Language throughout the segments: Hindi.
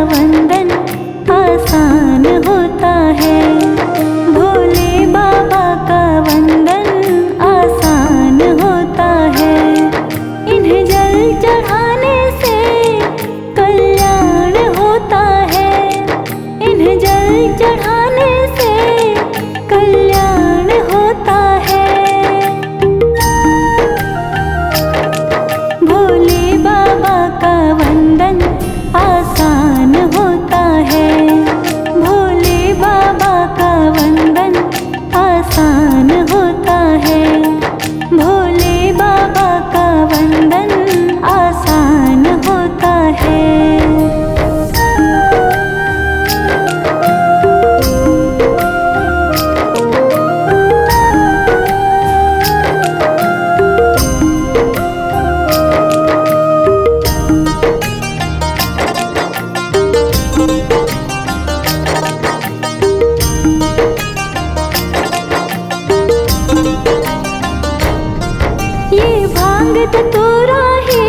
वंदन आसान होता है। भोले बाबा का वंदन आसान होता है। इन्हें जल चढ़ाने से कल्याण होता है। इन्हें जल चढ़ाने से कल्याण होता है। भोले बाबा का वंदन आसान होता है। भोले बाबा का वंदन आसान होता है। भोले बाबा का वंदन आसान होता है। ये भांग धतूरा ही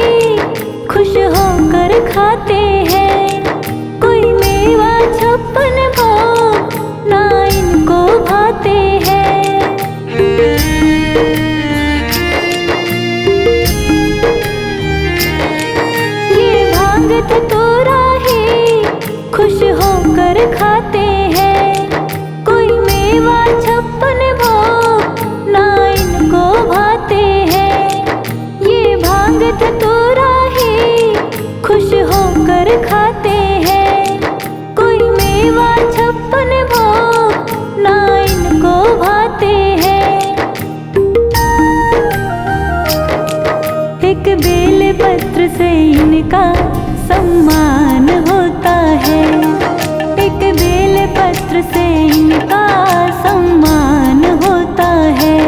खुश होकर खाते हैं। कोई मेवा छप्पन भोग ना इनको भाते हैं। ये भांग धतूरा ही खुश होकर खाते हैं। कोई मेवा छप्पन भोग ना इनको भाते हैं। भांग धतूरा ही खुश होकर खाते हैं। कोई मेवा छप्पन भोग ना इनको भाते हैं। एक बेल पत्र से इनका सम्मान होता है। एक बेल पत्र से इनका सम्मान होता है।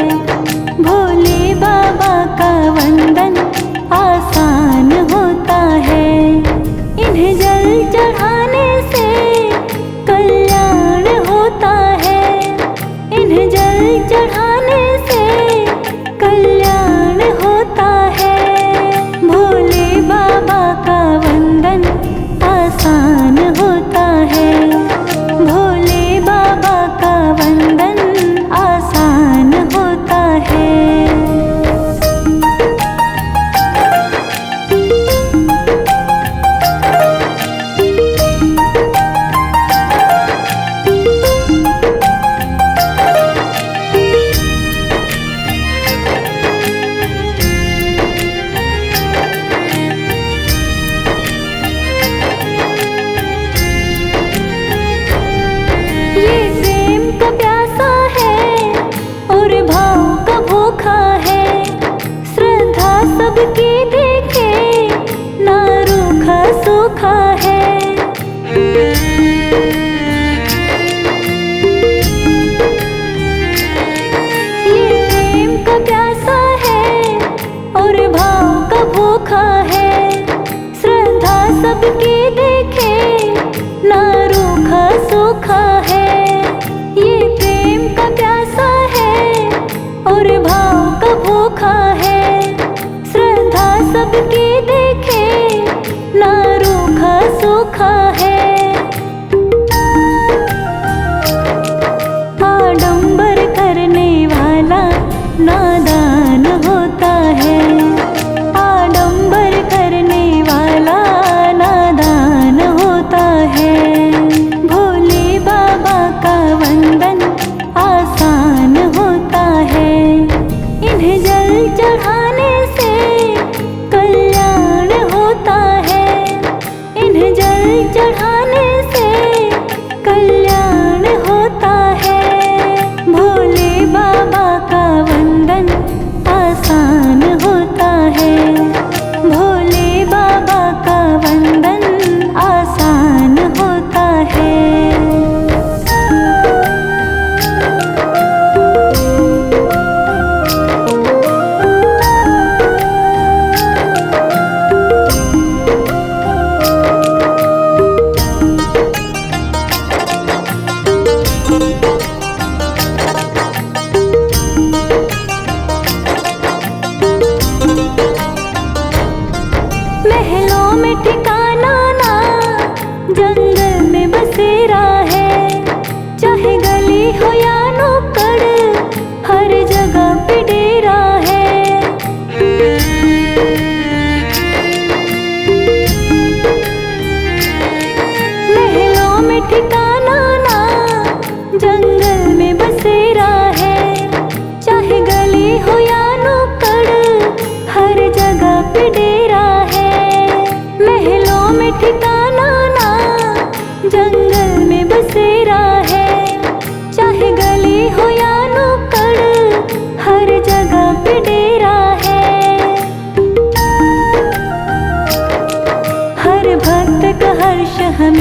भोले बाबा का वंदन आसान होता है। इन्हें जल चढ़ाने से कल्याण होता है। इन्हें जल चढ़ाने से कल्याण होता है। भोले बाबा का वंदन आसान होता है। भोले बाबा का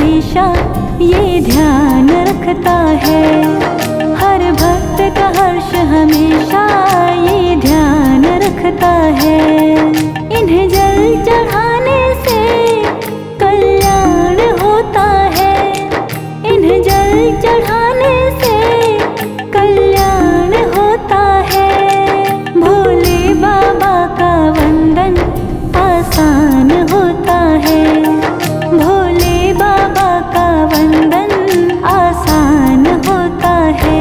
हमेशा ये ध्यान रखता है। हर भक्त का हर्ष हमेशा ये ध्यान रखता है। इन्हें जल चढ़ाने से कल्याण होता है। इन्हें जल चढ़ाने से कल्याण होता है। भोले बाबा का वंदन आसान होता है। भोले बाबा का वंदन आसान होता है।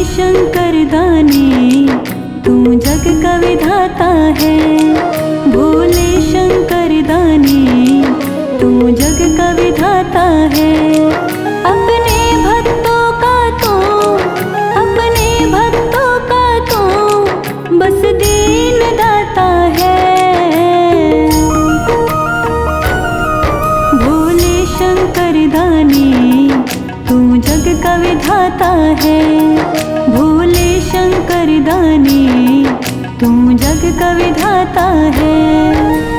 शंकर दानी तू जग का विधाता है। भोले शंकर दानी तू जग का विधाता है। अपने भक्तों का तू बस दीन दाता है। भोले शंकर दानी तू जग का विधाता है। भोले शंकर दानी तू जग का विधाता है।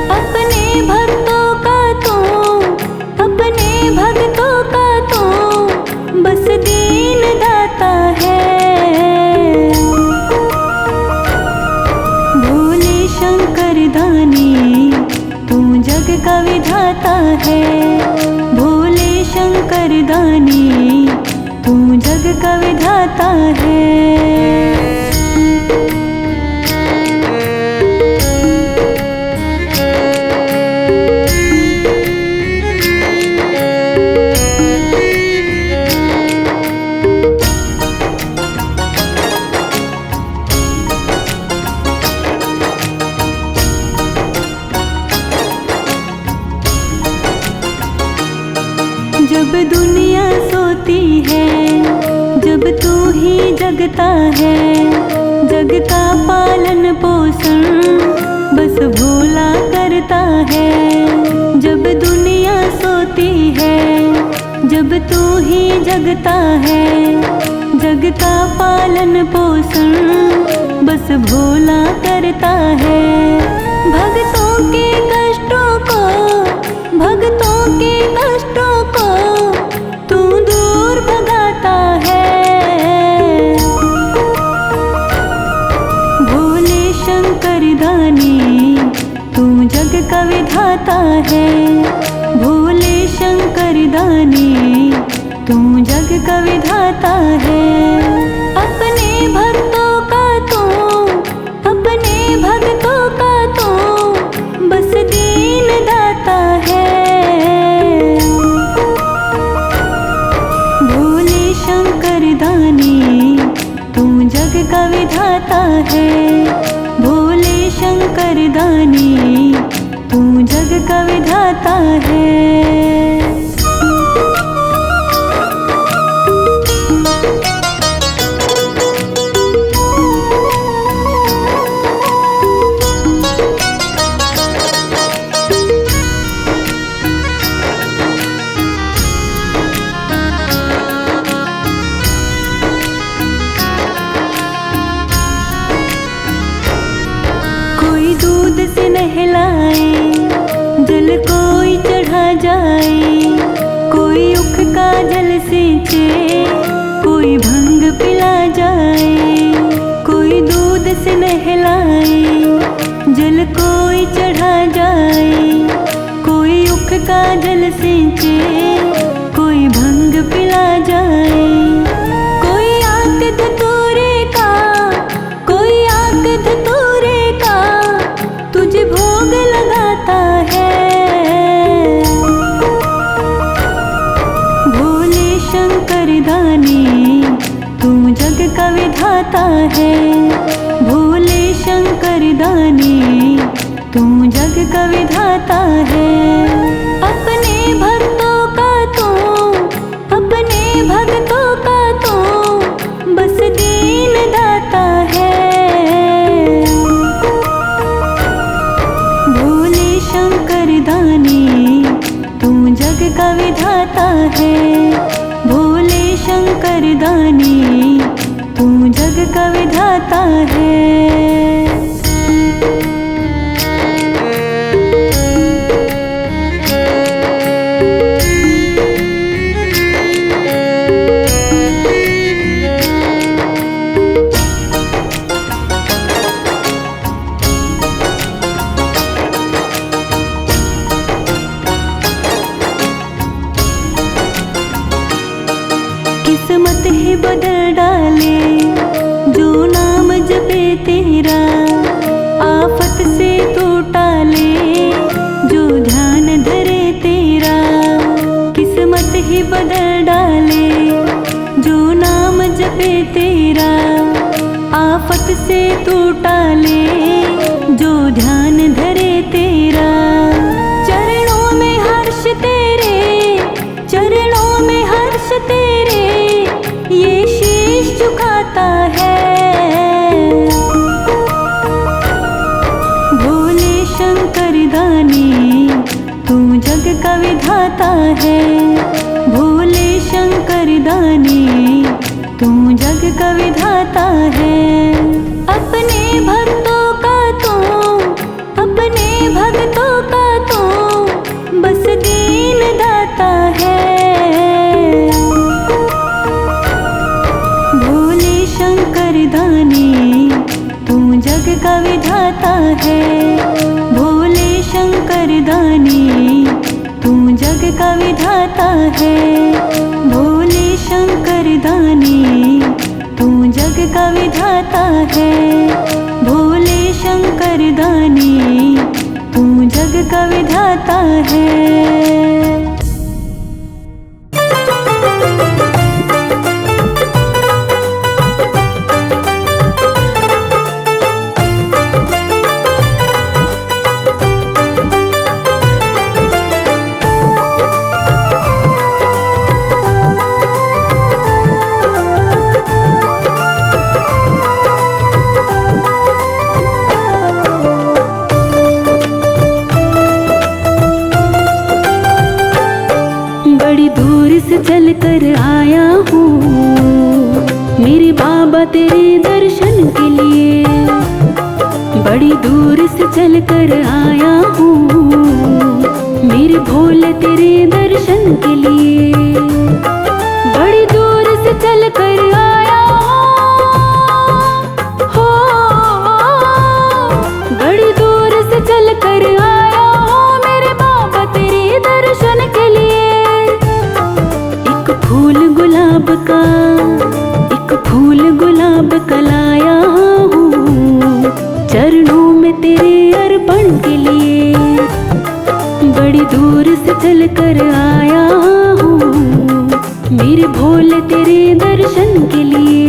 अपने भक्तों का तू बस दीन दाता है। भोले शंकर दानी तू जग का विधाता है। भोले शंकर दानी तू जग का विधाता है। जब दुनिया सोती है, जब तू ही जगता है। जग का पालन पोषण बस भोला करता है। जब दुनिया सोती है, जब तू ही जगता है। जग का पालन पोषण बस भोला करता है। भक्तों के कष्टों को तू दूर भगाता है। भोले शंकर दानी तू जग का विधाता है। भोले शंकर दानी तू जग का विधाता है। अपने भक्तों का तू बस दीन दाता है। भोले शंकर दानी तू जग का विधाता है। भोले शंकर दानी तू जग का विधाता है। दूध से नहलाए, जल कोई चढ़ा जाए। कोई उख का जल सींचे, कोई भंग पिला जाए। कोई दूध से नहलाए, जल कोई चढ़ा जाए। कोई उख का जल सींचे, कोई भंग पिला जाए। कोई आक धतूरे का तुझे भोग लगाता है। भोले शंकर दानी तू जग का विधाता है। भोले शंकर दानी तू जग का विधाता है। अपने भक्तों का तू विधाता है। भोले शंकर दानी तू जग का विधाता है। किस्मत ही बदल डाले जो नाम जपे तेरा, आफत से तो टाले जो ध्यान धरे तेरा। किस्मत ही बदल डाले जो नाम जपे तेरा, आफत से तो टाले जो ध्यान धरे तेरा। चरणों में हर्ष तेरे, चरणों में हर्ष तेरे, ये शीश झुकाता है। भोले शंकर दानी तू जग का विधाता है। भोले शंकर दानी तू जग का विधाता है। अपने भक्तों का तू, अपने भक्तों का तू बस दीन दाता है। भोले शंकर दानी तू जग का विधाता है। भोले शंकर दानी तू जग का विधाता है। भोले शंकर दानी तू जग का विधाता है। भोले शंकर दानी तू जग का विधाता है। बड़ी दूर से चल कर आया हूँ मेरे बाबा तेरे दर्शन के लिए। बड़ी दूर से चल कर आया हूँ मेरे भोले तेरे दर्शन के लिए। बड़ी दूर से चल कर आया हो, बड़ी दूर से चल कर आया हूँ मेरे बाबा तेरे दर्शन के लिए। फूल गुलाब का, एक फूल गुलाब का लाया हूँ चरणों में तेरे अर्पण के लिए। बड़ी दूर से चल कर आया हूँ मेरे भोले तेरे दर्शन के लिए।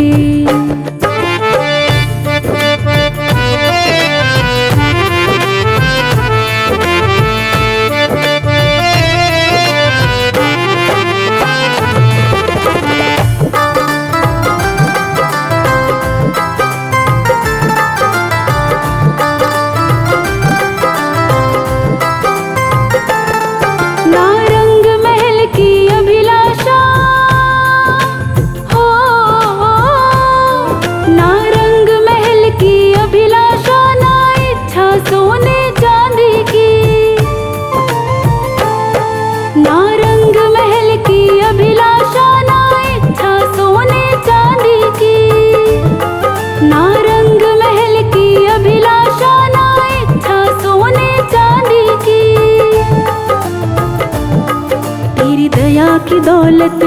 की दौलत,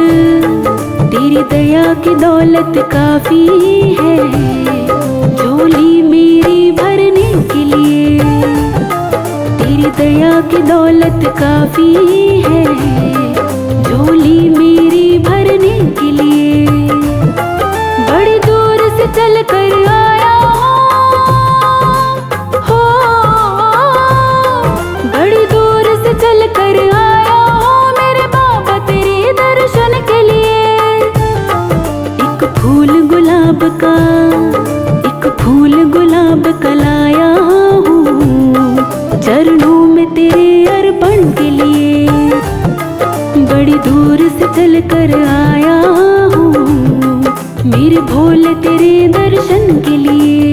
तेरी दया की दौलत काफी है झोली मेरी भरने के लिए। तेरी दया की दौलत काफी है झोली मेरी भरने के लिए। बड़ी दूर से चल कर आया हो, बड़ी दूर से चल कर आया हो मेरे बाबा तेरे दर्शन के लिए। एक फूल गुलाब का, एक फूल गुलाब का लाया हूँ चरणों में तेरे अर्पण के लिए। बड़ी दूर चल कर आया हूँ मेरे भोले तेरे दर्शन के लिए।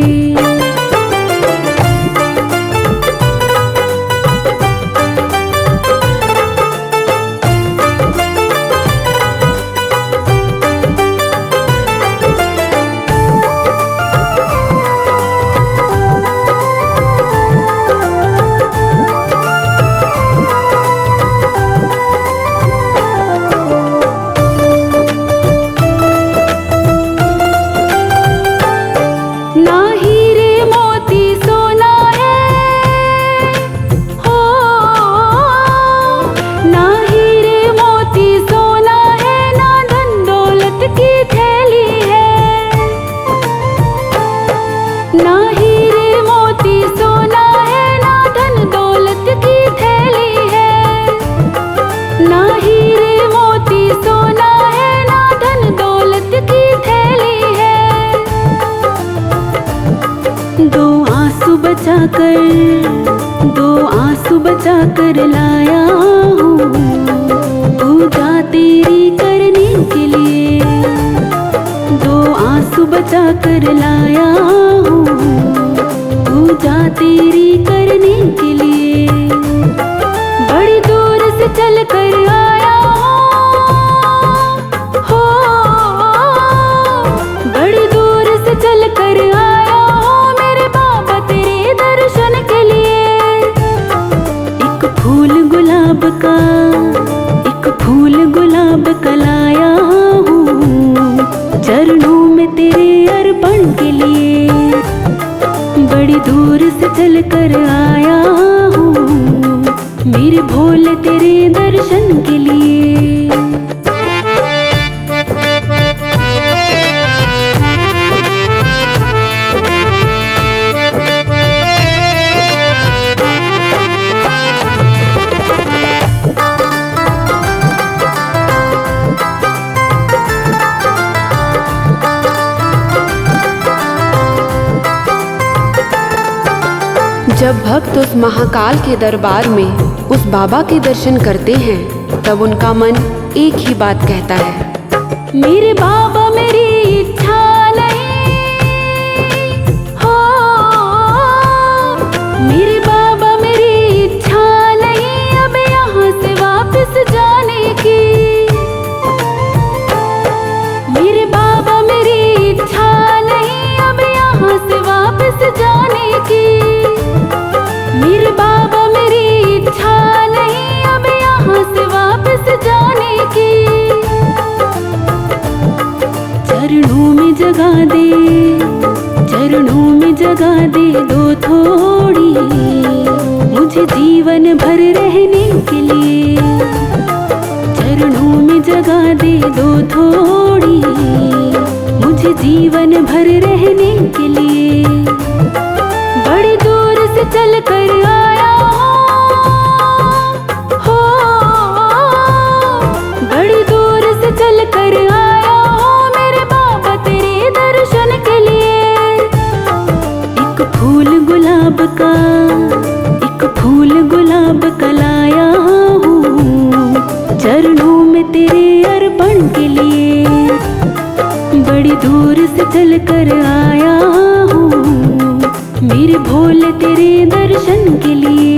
ना हीरे मोती सोना है हो, ना हीरे मोती सोना है, ना धन दौलत की थैली है। ना हीरे मोती सोना है, ना धन दौलत की थैली है। ना हीरे मोती सोना है, ना धन दौलत की थैली है। दो आंसू बचा कर लाया हूँ पूजा तेरी करने के लिए। दो आंसू बचा कर लाया हूँ पूजा तेरी करने के लिए। बड़ी दूर से चल कर आया हो, बड़ी दूर से चल कर आया गुलाब का लाया हूँ चरणों में तेरे अर्पण के लिए। बड़ी दूर से चल कर आया हूँ मेरे भोले तेरे दर्शन के लिए। जब भक्त उस महाकाल के दरबार में उस बाबा के दर्शन करते हैं तब उनका मन एक ही बात कहता है, मेरे बाबा मेरी इच्छा नहीं हो, मेरे बाबा मेरी इच्छा नहीं अब यहाँ से वापस जाने की। मेरे बाबा मेरी इच्छा नहीं अब यहाँ से वापस जाने की। मेरे बाबा मेरी इच्छा नहीं अब यहाँ से वापस जाने की। चरणों में जगा दे, चरणों में जगा दे दो थोड़ी मुझे जीवन भर रहने के लिए। चरणों में जगा दे दो थोड़ी मुझे जीवन भर रहने के लिए। बड़ी दूर से चल कर आया हो, बड़ी दूर से चल कर आया हो मेरे बाबा तेरे दर्शन के लिए। एक फूल गुलाब का लाया हूँ चरणों में तेरे अर्पण के लिए। बड़ी दूर से चल कर आया हूँ मेरे भोले तेरे दर्शन के लिए।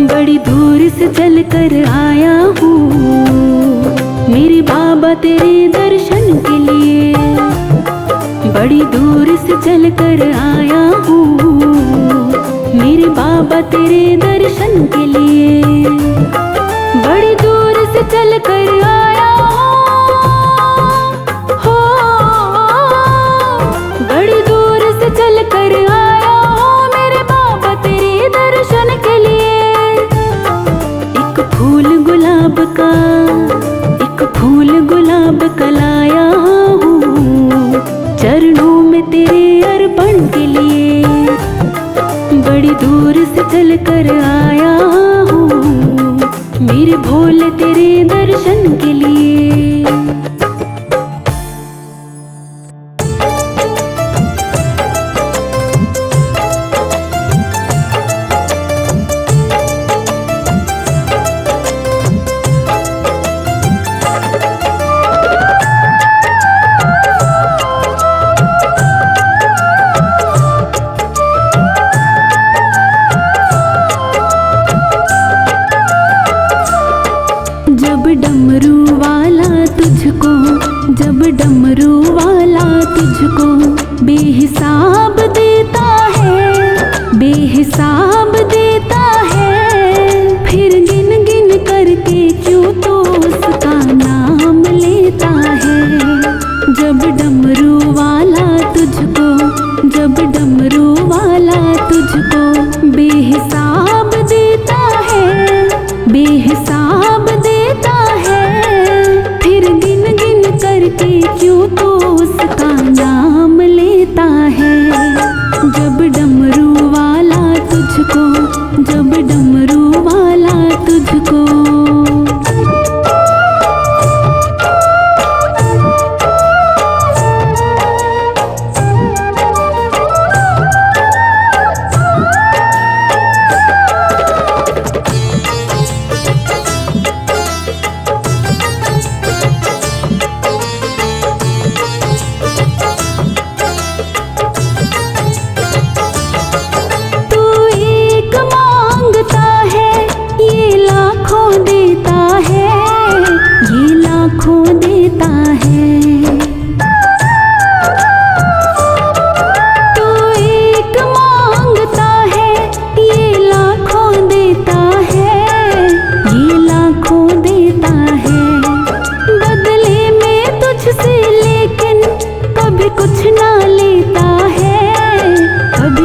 बड़ी दूर से चल कर आया हूँ मेरे बाबा तेरे दर्शन के लिए। बड़ी दूर से चल कर आया हूँ मेरे बाबा तेरे दर्शन के लिए। बड़ी दूर से चल कर आया हो, बड़ी दूर से चल कर आया हो मेरे बाबा तेरे दर्शन के लिए। एक फूल गुलाब का लाया हूँ चरणों में तेरे अर्पण के लिए। बड़ी दूर से चल कर आया हूँ मेरे भोले तेरे दर्शन के लिए। जब डमरू वाला तुझको, जब डमरू वाला तुझको बेहिसाब देता है, बेहिसाब देता है, फिर गिन गिन करके क्यों तो उसका नाम लेता है। जब डमरू वाला तुझको, जब डमरू वाला तुझको बेहिसाब देता है, बेहिसाब देता है, फिर गिन गिन करके क्यों तो उसका नाम लेता है। जब डमरू वाला तुझको, जब डमरू वाला तुझको।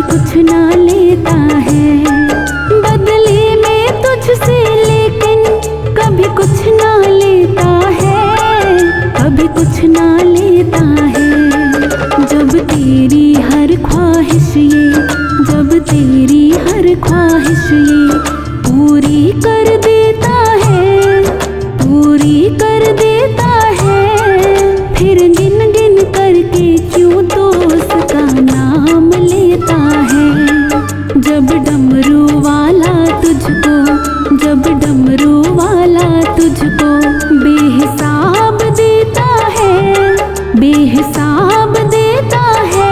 कुछ ना लेता है बदले में तुझसे, लेकिन कभी कुछ ना लेता है, कभी कुछ ना लेता है। जब तेरी हर ख्वाहिश ये, जब तेरी हर ख्वाहिश ये पूरी कर देता है, पूरी कर देता है, फिर गिन गिन करके क्यों तो उसका नाम लेता है। जब डमरू वाला तुझको, जब डमरू वाला तुझको बेहिसाब देता है, बेहिसाब देता है,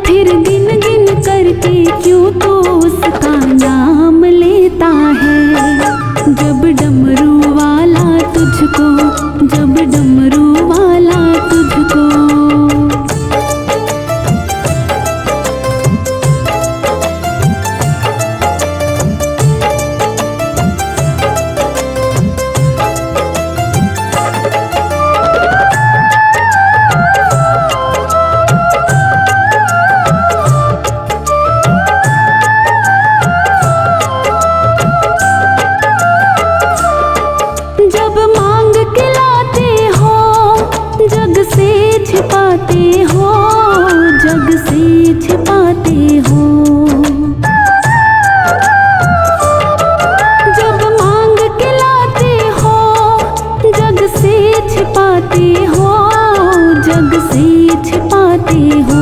फिर गिन गिन करके क्यों तो उसका नाम लेता है। जब डमरू वाला तुझको, जब डमरू वाला तुझको। जब मांग के लाते हो, जग से छिपाते हो, जग से छिपाते हो। जब मांग के लाते हो, जग से छिपाते हो, जग से छिपाते हो।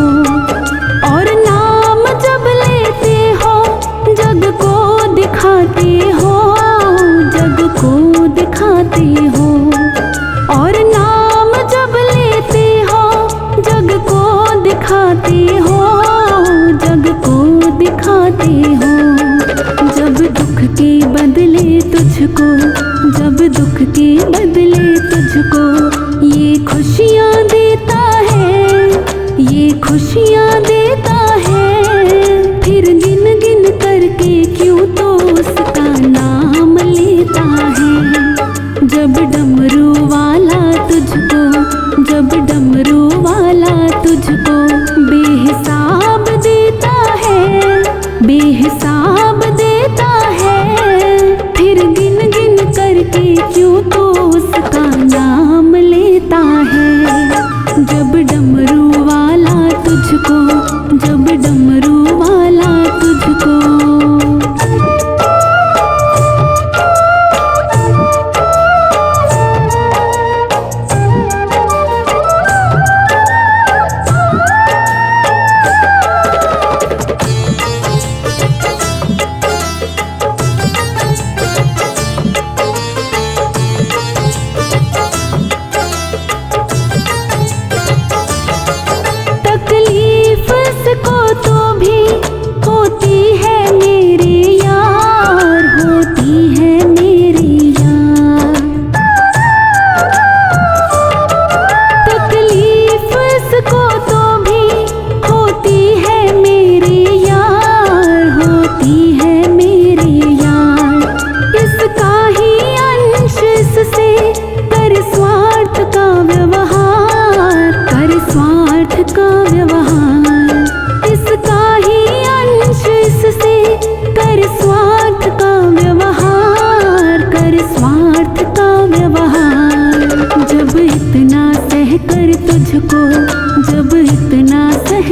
और नाम जब लेते हो, जग को दिखाते हो, जग को दिखाते हो। और नाम जब लेते हो, जग को दिखाते हो, जग को दिखाते हो। जब दुख के बदले तुझको, जब दुख के बदले तुझको ये खुशियाँ देता है, ये खुशियाँ देता है, फिर गिन गिन करके क्यों तो उसका नाम लेता है। जब डमरू वाला तुझको, जब डमरू वाला तुझको बेहिसाब देता है, बेहिसाब देता है, फिर गिन गिन करके क्यों तो उसका नाम लेता है। जब डमरू वाला तुझको, जब डमरू वाला तुझको।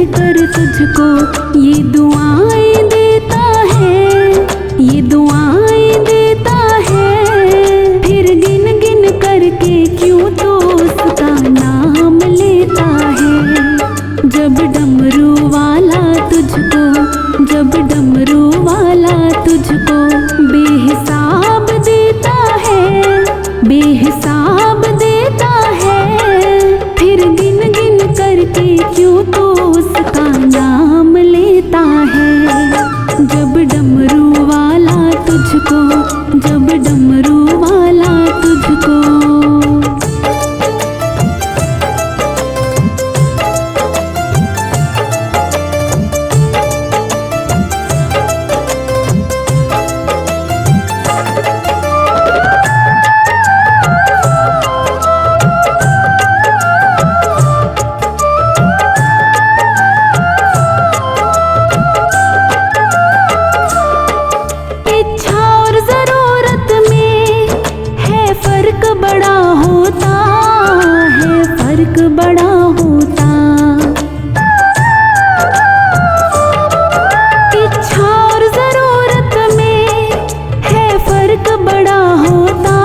कर तुझको ये दुआएं देता है, ये दुआएं देता है। फिर गिन गिन करके क्यों तो उसका नाम लेता है। जब डमरू वाला तुझको, जब डमरू वाला तुझको बेहिसाब देता है, बेहिसाब देता है। फिर गिन गिन करके क्यों तो उसका नाम लेता है। जब डमरू वाला तुझको, जब डमरू वाला तुझको। बड़ा होता है, फर्क बड़ा होता। इच्छा और जरूरत में है फर्क बड़ा होता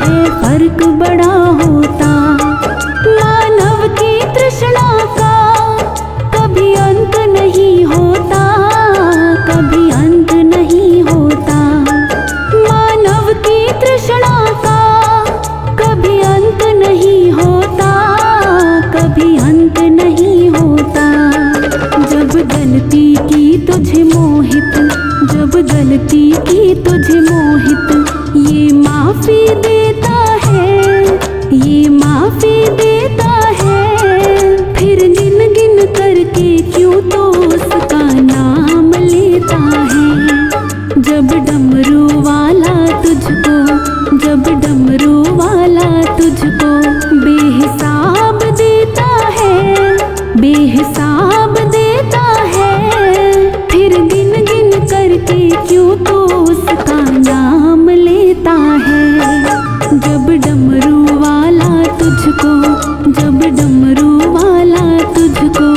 है, फर्क बड़ा होता। मानव की तृष्णा का कभी अंत नहीं होता, कभी अंत नहीं होता। मानव की तृष्णा का कभी अंत नहीं होता, कभी अंत नहीं होता। जब गलती की तुझे मोहित, जब गलती की तुझे मोहित ये माफी देता है, ये माफी देता है। फिर गिन गिन करके क्यों तो उसका नाम लेता है। जब डमरू वाला तुझको, जब डमरू वाला तुझको बेहिसाब देता है, बेहिसाब देता है। फिर गिन गिन करके क्यों तो उसका नाम लेता है। जब डमरू वाला तुझको, जब डमरू वाला तुझको।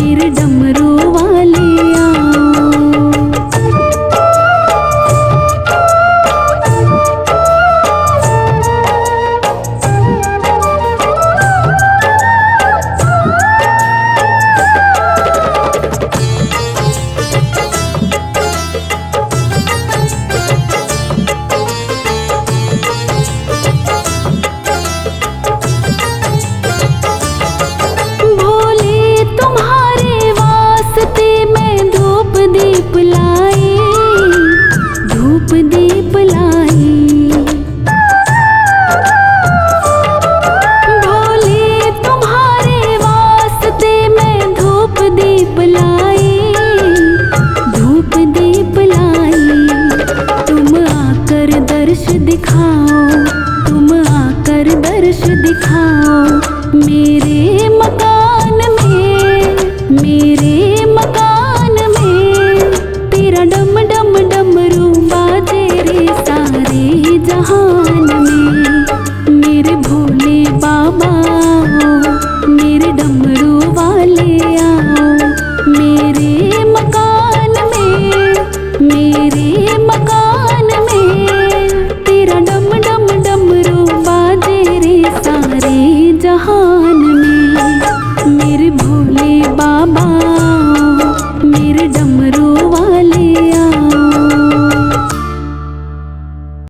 मेरे डमरू वाले आओ। दीप लाई, धूप दीप लाई, भोले तुम्हारे वास्ते मैं धूप दीप लाई, धूप दीप लाई। तुम आकर दर्श दिखाओ, तुम आकर दर्श दिखाओ मेरे मकान में, मेरे